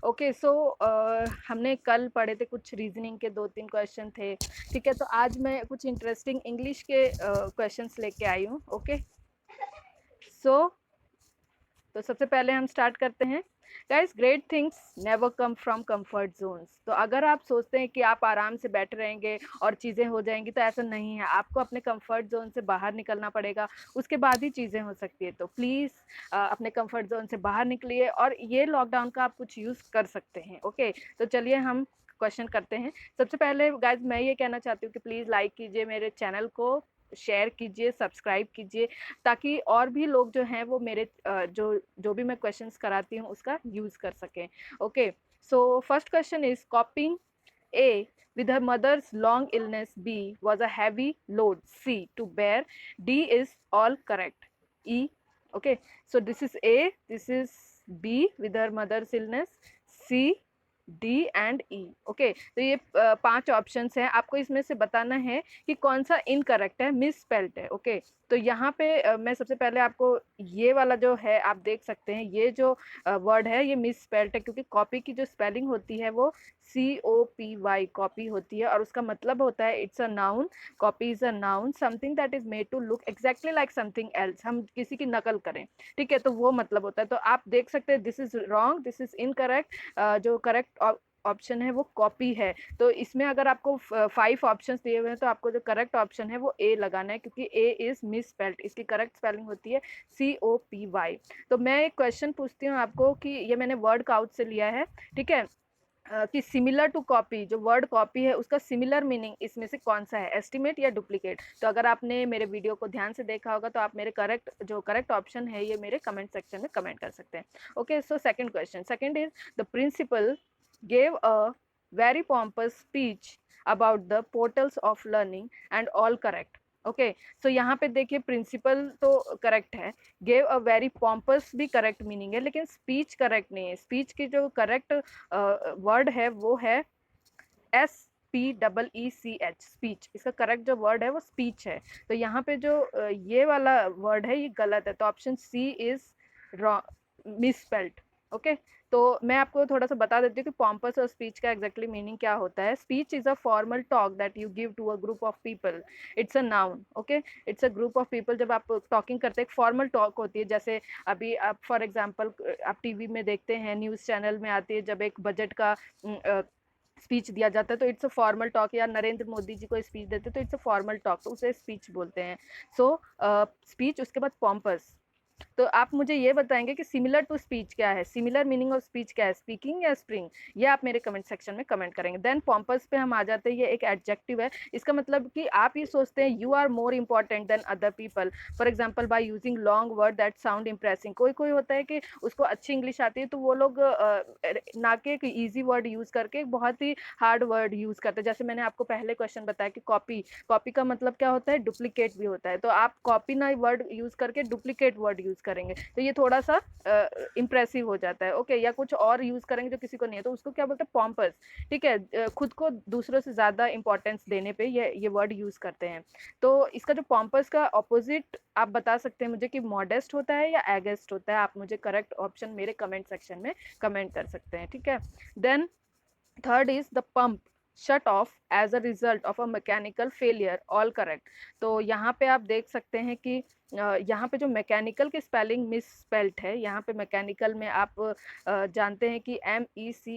Okay so हमने कल पढ़े थे कुछ रीजनिंग के 2-3 क्वेश्चन थे, ठीक है। तो आज मैं कुछ इंटरेस्टिंग इंग्लिश के क्वेश्चंस लेके आई हूँ। ओके सो तो सबसे पहले हम स्टार्ट करते हैं। Guys, great things never come from comfort Jones. तो अगर आप सोचते हैं कि आप आराम से बैठे रहेंगे और चीज़ें हो जाएंगी, तो ऐसा नहीं है। आपको अपने कंफर्ट जोन से बाहर निकलना पड़ेगा, उसके बाद ही चीज़ें हो सकती है। तो प्लीज़ अपने कंफर्ट जोन से बाहर निकलिए और ये लॉकडाउन का आप कुछ यूज़ कर सकते हैं। ओके, तो चलिए हम क्वेश्चन करते हैं। सबसे पहले गाइज मैं ये कहना चाहती हूँ कि प्लीज़ लाइक कीजिए मेरे चैनल को, शेयर कीजिए, सब्सक्राइब कीजिए, ताकि और भी लोग जो हैं वो मेरे जो भी मैं क्वेश्चंस कराती हूँ उसका यूज़ कर सकें। Okay, so first question is कॉपिंग A with her mother's long illness. B was a heavy load. C to bear. D is all correct. E. Okay, so this is A, this is B with her mother's illness, C, D and E. Okay, तो ये 5 options हैं। आपको इसमें से बताना है कि कौन सा इनकरेक्ट है, मिस स्पेल्ड है। ओके, तो यहाँ पे मैं सबसे पहले आपको ये वाला जो है आप देख सकते हैं, ये जो वर्ड है ये मिस स्पेल्ड है, क्योंकि कॉपी की जो स्पेलिंग होती है वो COPY कॉपी होती है, और उसका मतलब होता है it's a noun. Copy is a noun, something that is made to look exactly like something else. हम किसी की नकल करें, ठीक है, तो वो मतलब होता है। तो आप देख सकते हैं this is wrong, this is incorrect. जो करेक्ट ऑप्शन है वो कॉपी है। तो इसमें अगर आपको 5 ऑप्शंस दिए हुए हैं, तो आपको जो करेक्ट ऑप्शन है वो ए लगाना है, क्योंकि ए इज मिस स्पेल्ड। इसकी करेक्ट स्पेलिंग होती है COPY। तो मैं एक क्वेश्चन पूछती हूँ आपको कि ये मैंने वर्ड काउच से लिया है, ठीक है, कि सिमिलर टू कॉपी, जो वर्ड कॉपी है उसका सिमिलर मीनिंग इसमें से कौन सा है, एस्टिमेट या डुप्लीकेट। तो अगर आपने मेरे वीडियो को ध्यान से देखा होगा तो आप मेरे करेक्ट ऑप्शन है ये मेरे कमेंट सेक्शन में कमेंट कर सकते हैं। Okay, so second question, second is the principal gave a very pompous speech about the portals of learning and all correct. Okay, so यहाँ पे देखिए प्रिंसिपल तो करेक्ट है, गेव अ वेरी पॉम्पस भी करेक्ट मीनिंग है, लेकिन speech correct नहीं है। स्पीच की जो करेक्ट वर्ड है वो है SPEECH, स्पीच। इसका करेक्ट जो वर्ड है वो स्पीच है। तो यहाँ पे जो ये वाला वर्ड है ये गलत है, तो option C is misspelled. Okay, तो मैं आपको थोड़ा सा बता देती हूँ कि पॉम्पस और स्पीच का एग्जैक्टली मीनिंग क्या होता है। Speech is a formal talk that you give to a group of people, it's a noun. Okay, it's a group of people. जब आप टॉकिंग करते हैं, एक फॉर्मल टॉक होती है। जैसे अभी आप फॉर एग्जांपल आप टीवी में देखते हैं, न्यूज़ चैनल में आती है, जब एक बजट का स्पीच दिया जाता है तो इट्स अ फॉर्मल टॉक, या नरेंद्र मोदी जी को स्पीच देते तो इट्स अ फॉर्मल टॉक, तो उसे स्पीच बोलते हैं। सो स्पीच, उसके बाद पॉम्पस। तो आप मुझे ये बताएंगे कि सिमिलर टू स्पीच क्या है, सिमिलर मीनिंग ऑफ स्पीच क्या है, स्पीकिंग या स्प्रिंग, ये आप मेरे कमेंट सेक्शन में कमेंट करेंगे। देन पॉम्पस पे हम आ जाते हैं, ये एक एडजेक्टिव है। इसका मतलब कि आप ये सोचते हैं you are more important than other people, for example by using long word that sound impressing. कोई कोई होता है कि उसको अच्छी इंग्लिश आती है, तो वो लोग ना के एक ईजी वर्ड यूज करके एक बहुत ही हार्ड वर्ड यूज करते हैं। जैसे मैंने आपको पहले क्वेश्चन बताया कि कॉपी, कॉपी का मतलब क्या होता है, डुप्लीकेट भी होता है। तो आप कॉपी ना वर्ड यूज करके डुप्लीकेट वर्ड यूज करेंगे, तो ये थोड़ा सा इंप्रेसिव हो जाता है। ओके, या कुछ और यूज करेंगे जो किसी को नहीं है, तो उसको क्या बोलते हैं, पॉम्पस। ठीक है, खुद को दूसरों से ज्यादा इंपॉर्टेंस देने पे ये वर्ड यूज करते हैं। तो इसका जो पॉम्पस का ऑपोजिट आप बता सकते हैं मुझे कि मॉडेस्ट होता है या एगेस्ट होता है। आप मुझे करेक्ट ऑप्शन मेरे कमेंट सेक्शन में कमेंट कर सकते हैं, ठीक है। Then third is the pump shut off as a result of a mechanical failure, all correct. तो यहाँ पे आप देख सकते हैं कि यहाँ पे जो मैकेनिकल की स्पेलिंग मिस स्पेल्ट है। यहाँ पे मैकेनिकल में आप जानते हैं कि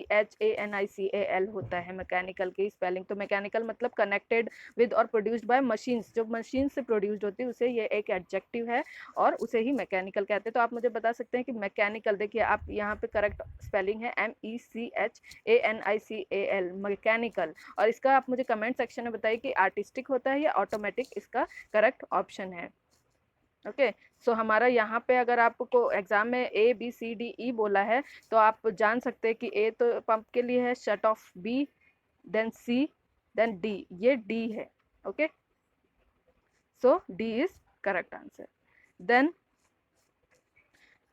MECHANICAL होता है मैकेनिकल की स्पेलिंग। तो मैकेनिकल मतलब कनेक्टेड विद और प्रोड्यूस्ड बाय मशीन्स, जो मशीन से प्रोड्यूस्ड होती है उसे ये एक एडजेक्टिव है और उसे ही मैकेनिकल कहते हैं। तो आप मुझे बता सकते हैं कि मैकेनिकल, देखिए आप यहाँ पे करेक्ट स्पेलिंग है MECHANICAL, मैकेनिकल। और इसका आप मुझे कमेंट सेक्शन में बताइए कि आर्टिस्टिक होता है या ऑटोमेटिक इसका करेक्ट ऑप्शन है। ओके, सो हमारा यहाँ पे अगर आपको एग्जाम में ABCDE बोला है, तो आप जान सकते हैं कि A तो पंप के लिए है, shut off B, then C, then D, ये D है। Okay, so D is correct answer. Then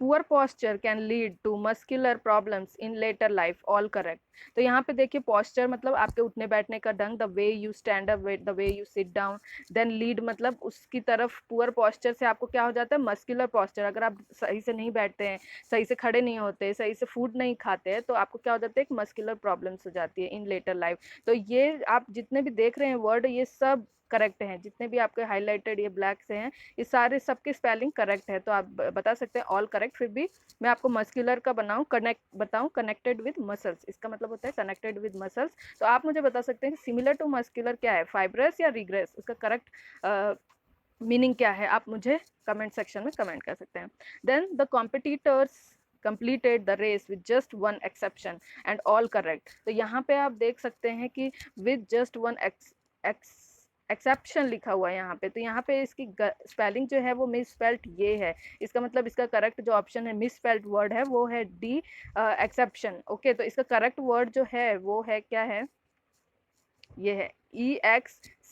poor posture can lead to muscular problems in later life, all correct. तो यहाँ पे देखिए posture मतलब आपके उठने बैठने का ढंग, the way you stand up, the way you sit down. Then lead मतलब उसकी तरफ, पुअर posture से आपको क्या हो जाता है, मस्कुलर posture। अगर आप सही से नहीं बैठते हैं, सही से खड़े नहीं होते, सही से फूड नहीं खाते हैं, तो आपको क्या हो जाता है, एक मस्कुलर प्रॉब्लम्स हो जाती है इन लेटर लाइफ। तो ये आप जितने भी देख रहे हैं वर्ड, ये सब करेक्ट हैं, जितने भी आपके हाईलाइटेड ये ब्लैक से हैं, ये सारे सबके स्पेलिंग करेक्ट है। तो आप बता सकते हैं ऑल करेक्ट। फिर भी मैं आपको मस्कुलर का बताऊं, कनेक्टेड विद मसल्स, इसका मतलब होता है कनेक्टेड विद मसल्स। तो आप मुझे बता सकते हैं कि सिमिलर टू मस्कुलर क्या है, फाइब्रस या रिग्रेस, उसका करेक्ट मीनिंग क्या है, आप मुझे कमेंट सेक्शन में कमेंट कर सकते हैं। Then the competitors completed the race with just one exception and all correct। तो यहाँ पे आप देख सकते हैं कि with just one एक्सेप्शन लिखा हुआ है यहाँ पे। तो यहाँ पे इसकी स्पेलिंग जो है वो मिस स्पेल्ट ये है, इसका मतलब इसका करेक्ट जो ऑप्शन है मिस स्पेल्ट वर्ड है वो है डी, एक्सेप्शन। ओके, तो इसका करेक्ट वर्ड जो है वो है क्या है, ये है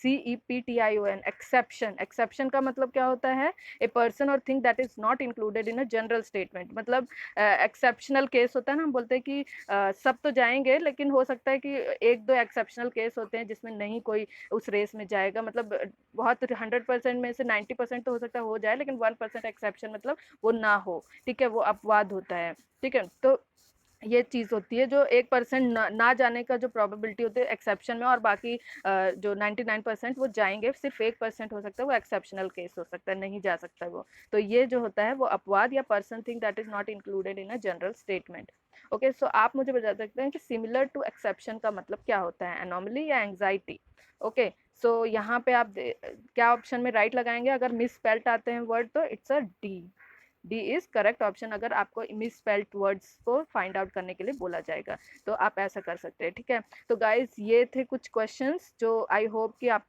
EXCEPTION, एक्सेप्शन। एक्सेप्शन का मतलब क्या होता है, ए पर्सन और thing that is not included in a general statement. मतलब एक्सेप्शनल केस होता है ना, हम बोलते हैं कि सब तो जाएंगे, लेकिन हो सकता है कि एक दो एक्सेप्शनल केस होते हैं जिसमें नहीं कोई उस रेस में जाएगा। मतलब बहुत 100% में से 90% तो हो सकता है हो जाए, लेकिन 1% एक्सेप्शन मतलब वो ना हो, ठीक है, वो अपवाद होता है। ठीक है, तो ये चीज़ होती है जो 1% ना जाने का जो प्रोबेबिलिटी होती है एक्सेप्शन में, और बाकी जो 99% वो जाएंगे, सिर्फ 1% हो सकता है वो एक्सेप्शनल केस हो सकता है, नहीं जा सकता वो। तो ये जो होता है वो अपवाद या person thing that is not included in a general statement. Okay, so आप मुझे बता सकते हैं कि सिमिलर टू एक्सेप्शन का मतलब क्या होता है, एनोमली या एंग्जाइटी। ओके, सो यहाँ पे आप क्या ऑप्शन में राइट लगाएंगे, अगर मिस स्पेल्ट आते हैं वर्ड तो it's a D. D is correct option, अगर आपको मिस स्पेल्ड वर्ड्स को फाइंड आउट करने के लिए बोला जाएगा तो आप ऐसा कर सकते हैं। ठीक है, तो गाइज ये थे कुछ क्वेश्चंस जो आई होप कि आप